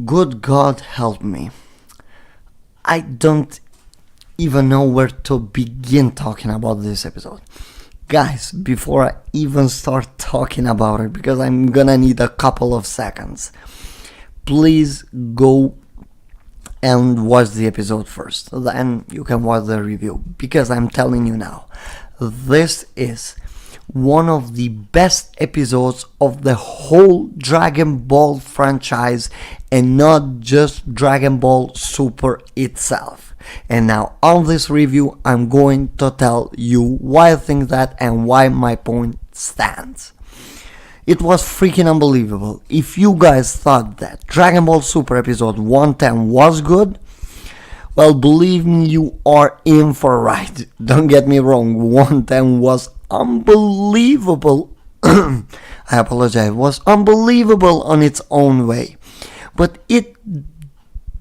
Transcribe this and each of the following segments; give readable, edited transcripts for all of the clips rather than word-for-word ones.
Good God help me. I don't even know where to begin talking about this episode. Guys, before I even start talking about it, because I'm gonna need a couple of seconds, please go and watch the episode first. Then you can watch the review, because I'm telling you now, this is one of the best episodes of the whole Dragon Ball franchise, and not just Dragon Ball Super itself. And now on this review I'm going to tell you why I think that and why my point stands. It was freaking unbelievable. If you guys thought that Dragon Ball Super episode 110 was good, well, believe me, you are in for a ride. Don't get me wrong, 110 was unbelievable. I apologize, was unbelievable on its own way. But it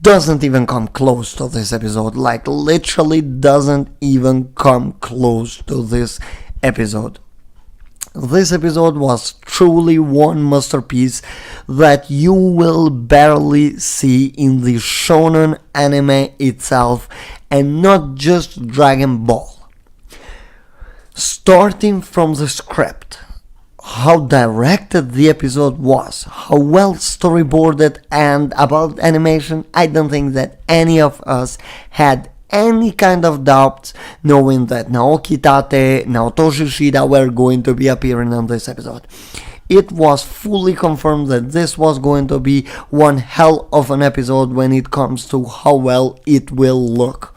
doesn't even come close to this episode. Like, literally doesn't even come close to this episode. This episode was truly one masterpiece that you will barely see in the shonen anime itself, and not just Dragon Ball. Starting from the script, how directed the episode was, how well storyboarded, and about animation, I don't think that any of us had any kind of doubts knowing that Naoki Tate, Naoto Shishida were going to be appearing on this episode. It was fully confirmed that this was going to be one hell of an episode when it comes to how well it will look.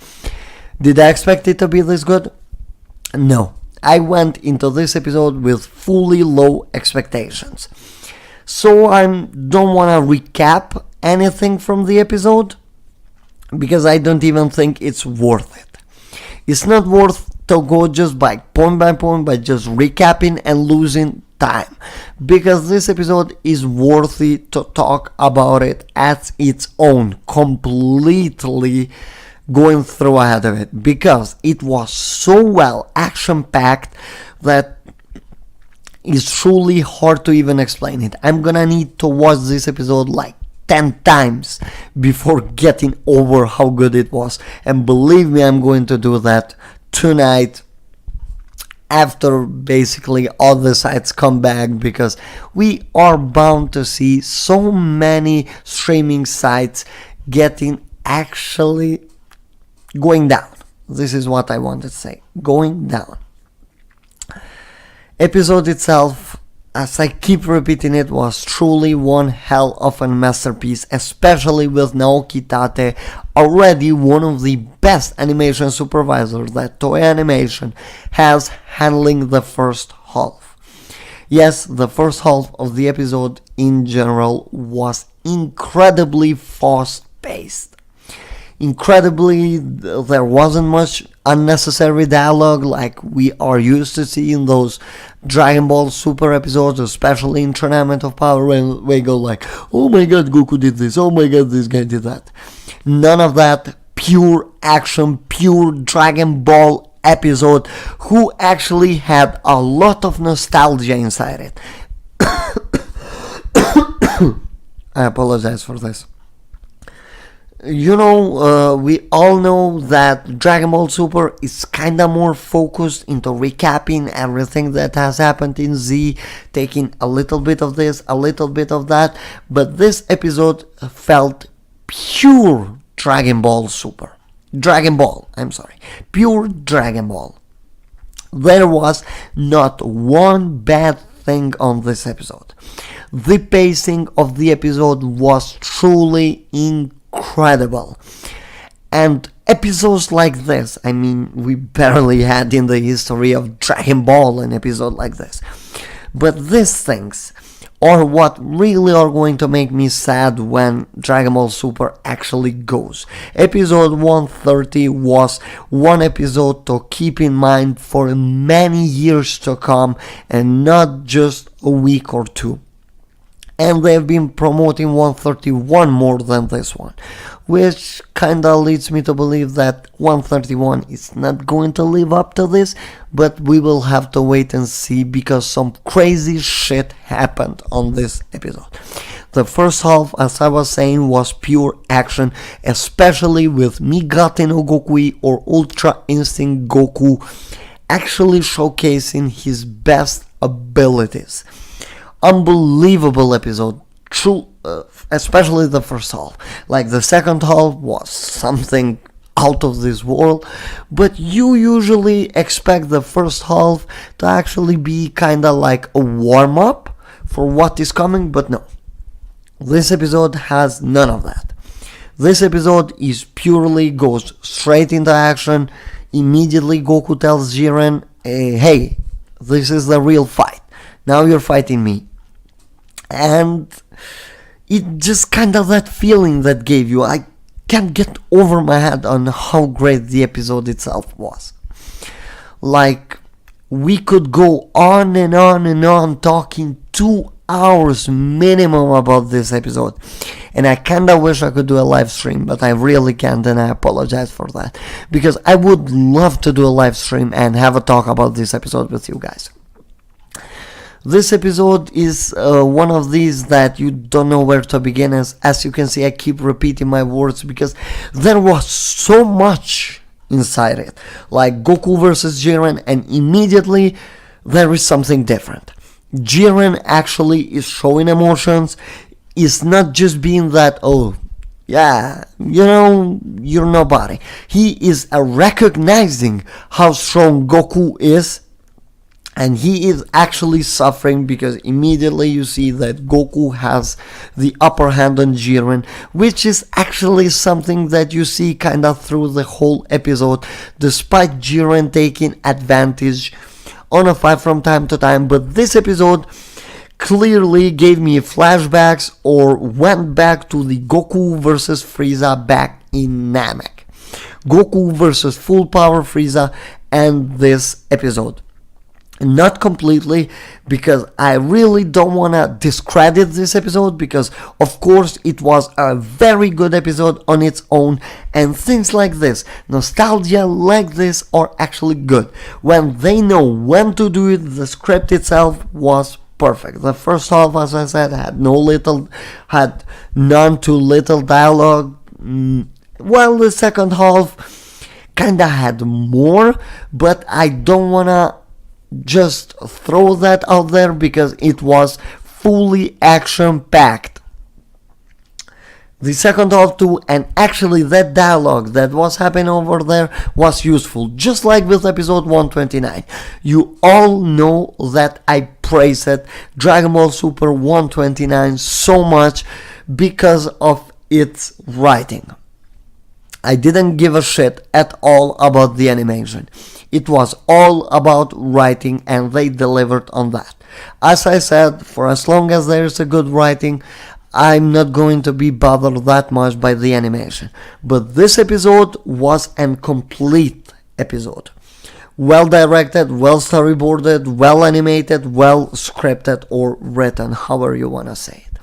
Did I expect it to be this good? No. I went into this episode with fully low expectations. So I don't want to recap anything from the episode, because I don't even think it's worth it. It's not worth to go just by point, by just recapping and losing time, because this episode is worthy to talk about it as its own, completely going through ahead of it, because it was so well action-packed that it's truly hard to even explain it. I'm gonna need to watch this episode like 10 times before getting over how good it was, and believe me, I'm going to do that tonight after basically all the sites come back, because we are bound to see so many streaming sites getting actually going down. This is what I wanted to say, going down. Episode itself, as I keep repeating it, was truly one hell of a masterpiece, especially with Naoki Tate, already one of the best animation supervisors that Toei Animation has handling the first half. Yes, the first half of the episode in general was incredibly fast-paced. There wasn't much unnecessary dialogue like we are used to seeing those Dragon Ball Super episodes, especially in Tournament of Power, when we go like, oh my god, Goku did this, oh my god, this guy did that. None of that. Pure action, pure Dragon Ball episode, who actually had a lot of nostalgia inside it. I apologize for this. You know, we all know that Dragon Ball Super is kinda more focused into recapping everything that has happened in Z, taking a little bit of this, a little bit of that, but this episode felt pure Dragon Ball Super. Pure Dragon Ball. There was not one bad thing on this episode. The pacing of the episode was truly incredible. And episodes like this, I mean, we barely had in the history of Dragon Ball an episode like this. But these things are what really are going to make me sad when Dragon Ball Super actually goes. Episode 130 was one episode to keep in mind for many years to come, and not just a week or two. and they've been promoting 131 more than this one, which kinda leads me to believe that 131 is not going to live up to this, but we will have to wait and see because some crazy shit happened on this episode. The first half, as I was saying, was pure action, especially with Migate no Gokui or Ultra Instinct Goku actually showcasing his best abilities. Unbelievable episode, true, especially the first half. Like the second half was something out of this world, but you usually expect the first half to actually be kinda like a warm-up for what is coming, but no. This episode has none of that. This episode is purely goes straight into action. Immediately Goku tells Jiren, hey, this is the real fight. Now you're fighting me. And it just kind of that feeling that gave you. I can't get over my head on how great the episode itself was. Like, we could go on and on and on talking 2 hours minimum about this episode, and I kinda wish I could do a live stream, but I really can't, and I apologize for that, because I would love to do a live stream and have a talk about this episode with you guys. This episode is one of these that you don't know where to begin. As you can see, I keep repeating my words because there was so much inside it. Like Goku versus Jiren, and immediately there is something different. Jiren actually is showing emotions. It's not just being that, oh, yeah, you know, you're nobody. He is recognizing how strong Goku is, and he is actually suffering because immediately you see that Goku has the upper hand on Jiren, which is actually something that you see kind of through the whole episode, despite Jiren taking advantage on a fight from time to time. But this episode clearly gave me flashbacks or went back to the Goku versus Frieza back in Namek. Goku versus full power Frieza and this episode. Not completely, because I really don't want to discredit this episode, because of course it was a very good episode on its own, and things like this, nostalgia like this, are actually good. When they know when to do it, the script itself was perfect. The first half, as I said, had none to little dialogue, while the second half kinda had more, but I don't wanna just throw that out there because it was fully action packed. The second half too, and actually that dialogue that was happening over there was useful, just like with episode 129. You all know that I praised Dragon Ball Super 129 so much because of its writing. I didn't give a shit at all about the animation. It was all about writing, and they delivered on that. As I said, for as long as there's a good writing, I'm not going to be bothered that much by the animation. But this episode was a complete episode. Well directed, well storyboarded, well animated, well scripted or written, however you wanna say it.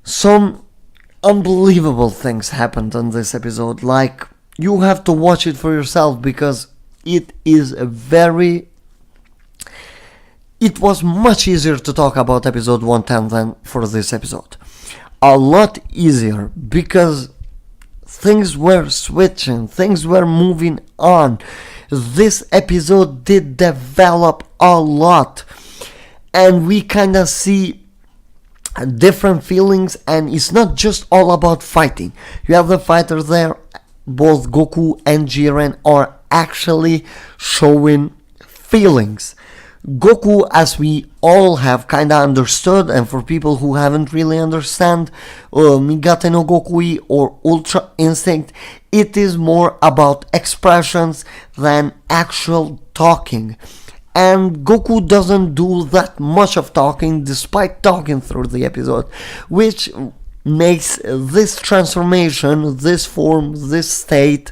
Some unbelievable things happened on this episode. Like, you have to watch it for yourself because it was much easier to talk about episode 110 than for this episode. A lot easier because things were switching, things were moving on. This episode did develop a lot, and we kind of see different feelings, and it's not just all about fighting. You have the fighter there. Both Goku and Jiren are actually showing feelings. Goku, as we all have kinda understood, and for people who haven't really understand Migate no Gokui or Ultra Instinct, it is more about expressions than actual talking. And Goku doesn't do that much of talking, despite talking through the episode, which makes this transformation, this form, this state,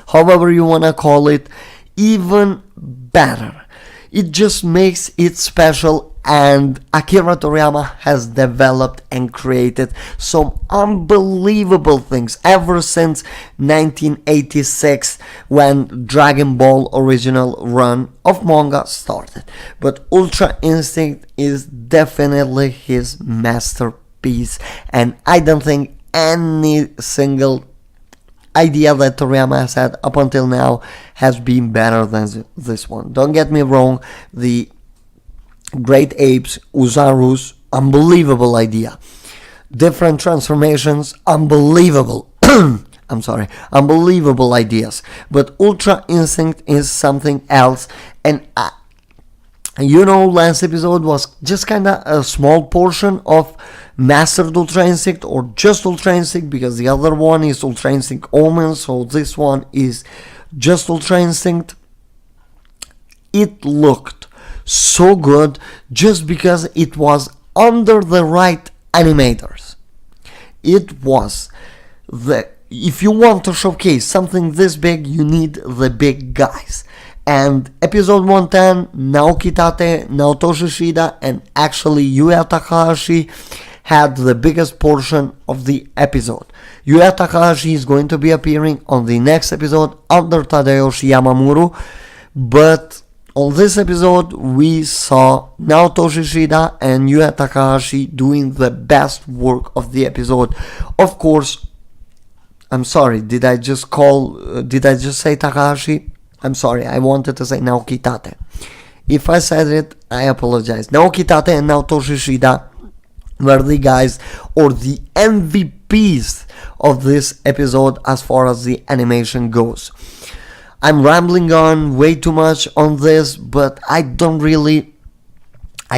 however you wanna call it, even better. It just makes it special And Akira Toriyama has developed and created some unbelievable things ever since 1986 when Dragon Ball original run of manga started. But Ultra Instinct is definitely his masterpiece, and I don't think any single idea that Toriyama has had up until now has been better than this one. Don't get me wrong, the Great Apes, Uzaru's, unbelievable idea. Different transformations, unbelievable. I'm sorry, unbelievable ideas. But Ultra Instinct is something else, and last episode was just kinda a small portion of Mastered Ultra Instinct or just Ultra Instinct, because the other one is Ultra Instinct Omen, so this one is just Ultra Instinct. It looked so good just because it was under the right animators. It was if you want to showcase something this big, you need the big guys. And episode 110, Naoki Tate, Naotoshi Shida, and actually Yuya Takahashi had the biggest portion of the episode. Yuya Takahashi is going to be appearing on the next episode under Tadayoshi Yamamuro, but on this episode we saw Naotoshi Shida and Yuya Takahashi doing the best work of the episode. Of course, I'm sorry, did I just say Takahashi? I'm sorry, I wanted to say Naoki Tate. If I said it, I apologize. Naoki Tate and Naotoshi Shida were the guys, or the MVPs of this episode as far as the animation goes. I'm rambling on way too much on this, but I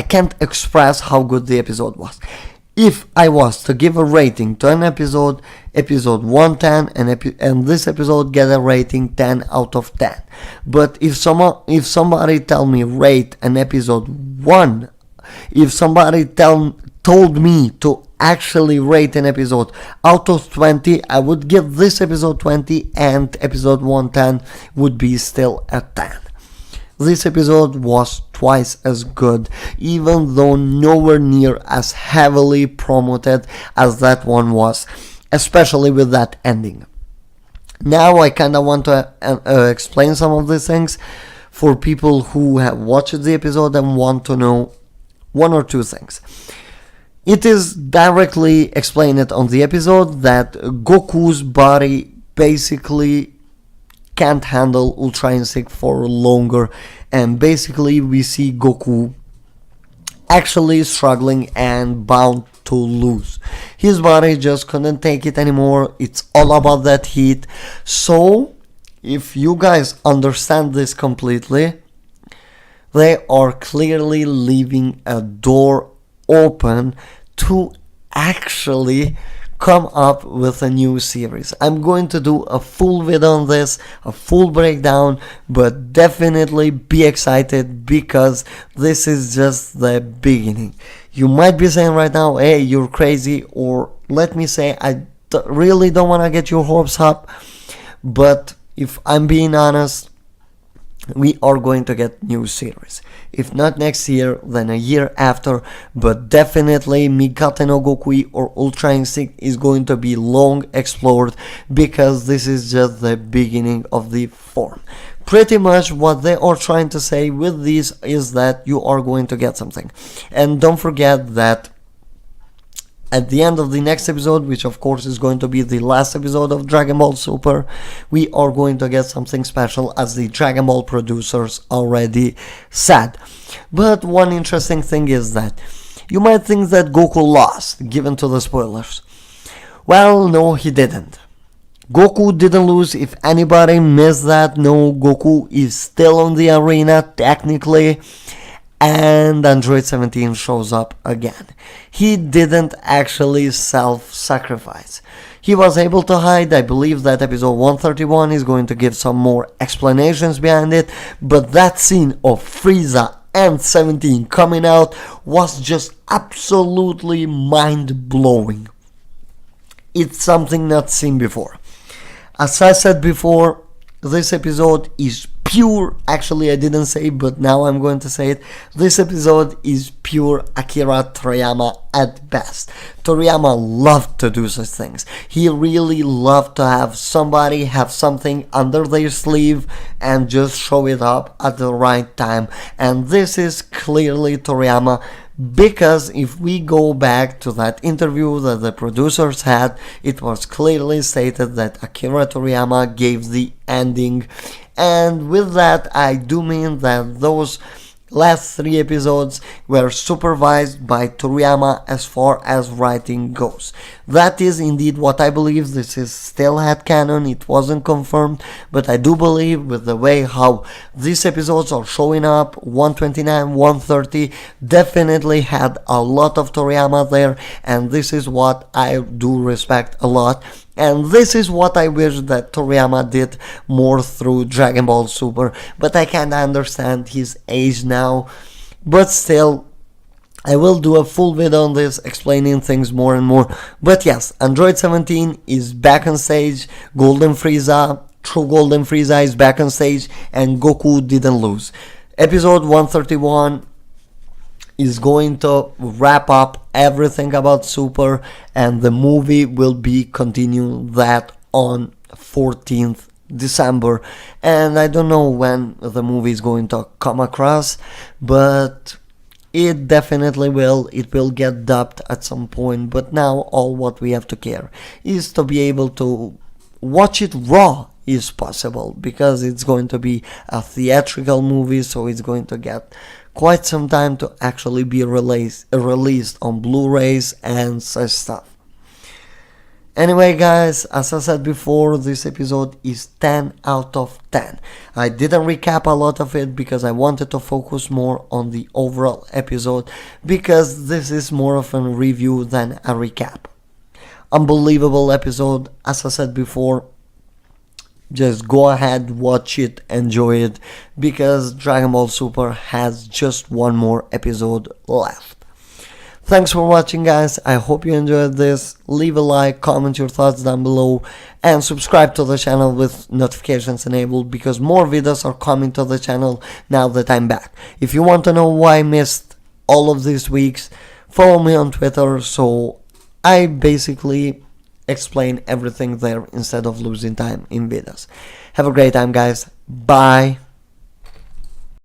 can't express how good the episode was. If I was to give a rating to an episode 110, and this episode get a rating 10 out of 10. But if somebody tell me rate an episode 1, if somebody told me to actually rate an episode out of 20, I would give this episode 20, and episode 110 would be still a 10. This episode was twice as good, even though nowhere near as heavily promoted as that one was, especially with that ending. Now I kinda want to explain some of these things for people who have watched the episode and want to know one or two things. It is directly explained on the episode that Goku's body basically can't handle Ultra Instinct for longer, and basically we see Goku actually struggling and bound to lose. His body just couldn't take it anymore. It's all about that heat. So if you guys understand this completely, they are clearly leaving a door open to actually come up with a new series. I'm going to do a full video on this, a full breakdown, but definitely be excited because this is just the beginning. You might be saying right now, hey, you're crazy, or let me say, I really don't want to get your hopes up, but if I'm being honest, we are going to get new series. If not next year, then a year after, but definitely Mikate no Gokui or Ultra Instinct is going to be long explored because this is just the beginning of the form. Pretty much what they are trying to say with this is that you are going to get something. And don't forget that at the end of the next episode, which of course is going to be the last episode of Dragon Ball Super, we are going to get something special, as the Dragon Ball producers already said. But one interesting thing is that you might think that Goku lost, given to the spoilers. Well, no, he didn't. Goku didn't lose. If anybody missed that, no, Goku is still on the arena, technically. And Android 17 shows up again. He didn't actually self-sacrifice. He was able to hide. I believe that episode 131 is going to give some more explanations behind it, but that scene of Frieza and 17 coming out was just absolutely mind-blowing. It's something not seen before. As I said before, this episode is pure, actually I didn't say, but now I'm going to say it, this episode is pure Akira Toriyama at best. Toriyama loved to do such things. He really loved to have somebody have something under their sleeve and just show it up at the right time, and this is clearly Toriyama. Because if we go back to that interview that the producers had, it was clearly stated that Akira Toriyama gave the ending. And with that, I do mean that those last 3 episodes were supervised by Toriyama as far as writing goes. That is indeed what I believe. This is still headcanon, it wasn't confirmed, but I do believe with the way how these episodes are showing up, 129, 130, definitely had a lot of Toriyama there, and this is what I do respect a lot. And this is what I wish that Toriyama did more through Dragon Ball Super, but I can't understand his age now. But still, I will do a full video on this, explaining things more and more. But yes, Android 17 is back on stage, Golden Frieza, True Golden Frieza is back on stage, and Goku didn't lose. Episode 131 is going to wrap up everything about Super, and the movie will be continuing that on 14th December, and I don't know when the movie is going to come across, but it definitely will. It will get dubbed at some point, but now all what we have to care is to be able to watch it raw is possible, because it's going to be a theatrical movie, so it's going to get quite some time to actually be released on Blu-rays and such stuff. Anyway guys, as I said before, this episode is 10 out of 10. I didn't recap a lot of it because I wanted to focus more on the overall episode, because this is more of a review than a recap. Unbelievable episode, as I said before. Just go ahead, watch it, enjoy it, because Dragon Ball Super has just one more episode left. Thanks for watching guys, I hope you enjoyed this. Leave a like, comment your thoughts down below, and subscribe to the channel with notifications enabled, because more videos are coming to the channel now that I'm back. If you want to know why I missed all of these weeks, follow me on Twitter, so I basically explain everything there instead of losing time in videos. Have a great time guys, bye.